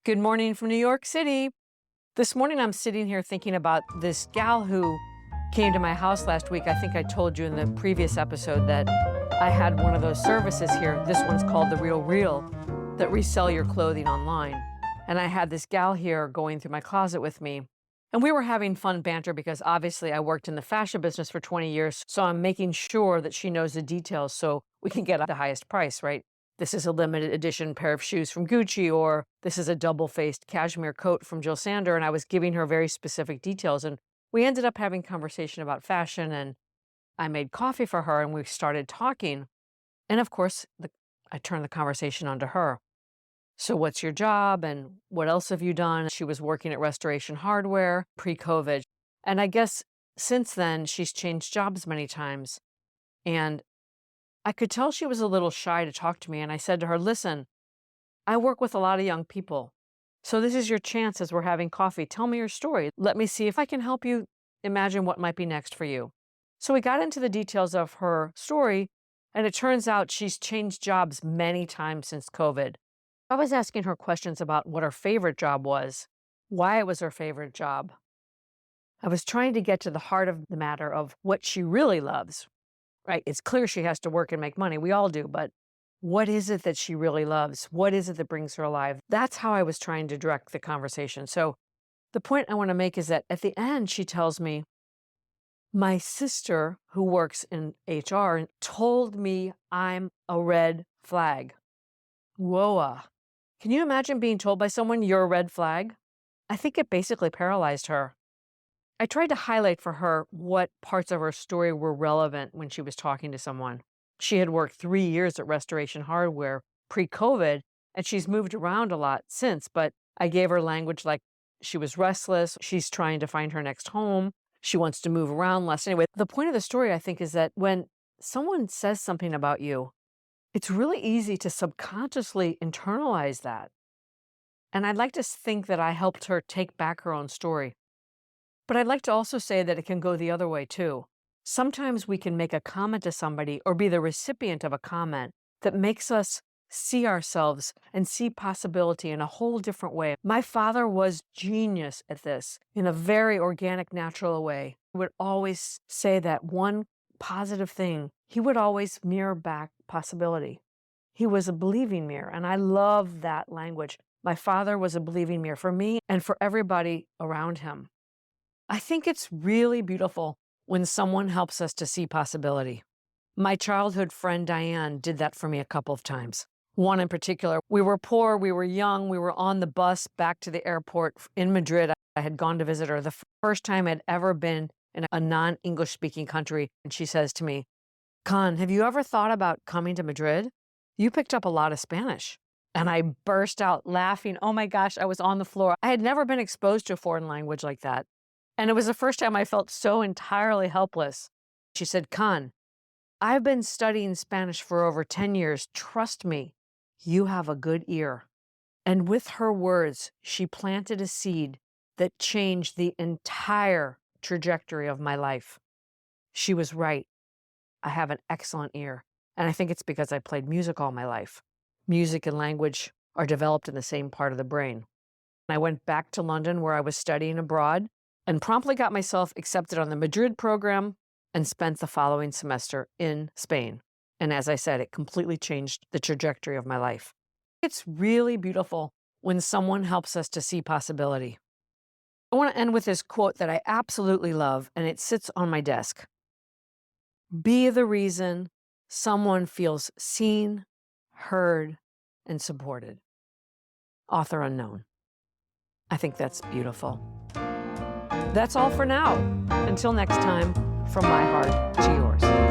Good morning from New York City. This morning I'm sitting here thinking about this gal who came to my house last week. I think I told you in the previous episode that I had one of those services here. This one's called The Real Real, that resell your clothing online. And I had this gal here going through my closet with me. And we were having fun banter because obviously I worked in the fashion business for 20 years. So I'm making sure that she knows the details so we can get the highest price, right? This is a limited edition pair of shoes from Gucci, or this is a double-faced cashmere coat from Jill Sander. And I was giving her very specific details. And we ended up having conversation about fashion, and I made coffee for her and we started talking. And of course, I turned the conversation onto her. So what's your job and what else have you done? She was working at Restoration Hardware pre-COVID. And I guess since then, she's changed jobs many times. And I could tell she was a little shy to talk to me. And I said to her, listen, I work with a lot of young people. So this is your chance as we're having coffee. Tell me your story. Let me see if I can help you imagine what might be next for you. So we got into the details of her story. And it turns out she's changed jobs many times since COVID. I was asking her questions about what her favorite job was, why it was her favorite job. I was trying to get to the heart of the matter of what she really loves, right? It's clear she has to work and make money. We all do. But what is it that she really loves? What is it that brings her alive? That's how I was trying to direct the conversation. So the point I want to make is that at the end, she tells me, my sister, who works in HR, told me I'm a red flag. Whoa. Can you imagine being told by someone you're a red flag? I think it basically paralyzed her. I tried to highlight for her what parts of her story were relevant when she was talking to someone. She had worked 3 years at Restoration Hardware pre-COVID, and she's moved around a lot since, but I gave her language like she was restless, she's trying to find her next home, she wants to move around less. Anyway, the point of the story, I think, is that when someone says something about you, it's really easy to subconsciously internalize that. And I'd like to think that I helped her take back her own story. But I'd like to also say that it can go the other way too. Sometimes we can make a comment to somebody or be the recipient of a comment that makes us see ourselves and see possibility in a whole different way. My father was genius at this in a very organic, natural way. He would always say that one positive thing. He would always mirror back possibility. He was a believing mirror, and I love that language. My father was a believing mirror for me and for everybody around him. I think it's really beautiful when someone helps us to see possibility. My childhood friend Diane did that for me a couple of times. One in particular, we were poor, we were young, we were on the bus back to the airport in Madrid. I had gone to visit her the first time I'd ever been in a non-English speaking country. And she says to me, Con, have you ever thought about coming to Madrid? You picked up a lot of Spanish. And I burst out laughing. Oh my gosh, I was on the floor. I had never been exposed to a foreign language like that. And it was the first time I felt so entirely helpless. She said, Con, I've been studying Spanish for over 10 years. Trust me, you have a good ear. And with her words, she planted a seed that changed the entire trajectory of my life. She was right. I have an excellent ear. And I think it's because I played music all my life. Music and language are developed in the same part of the brain. I went back to London where I was studying abroad and promptly got myself accepted on the Madrid program and spent the following semester in Spain. And as I said, it completely changed the trajectory of my life. It's really beautiful when someone helps us to see possibility. I want to end with this quote that I absolutely love, and it sits on my desk. Be the reason someone feels seen, heard, and supported. Author unknown. I think that's beautiful. That's all for now. Until next time, from my heart to yours.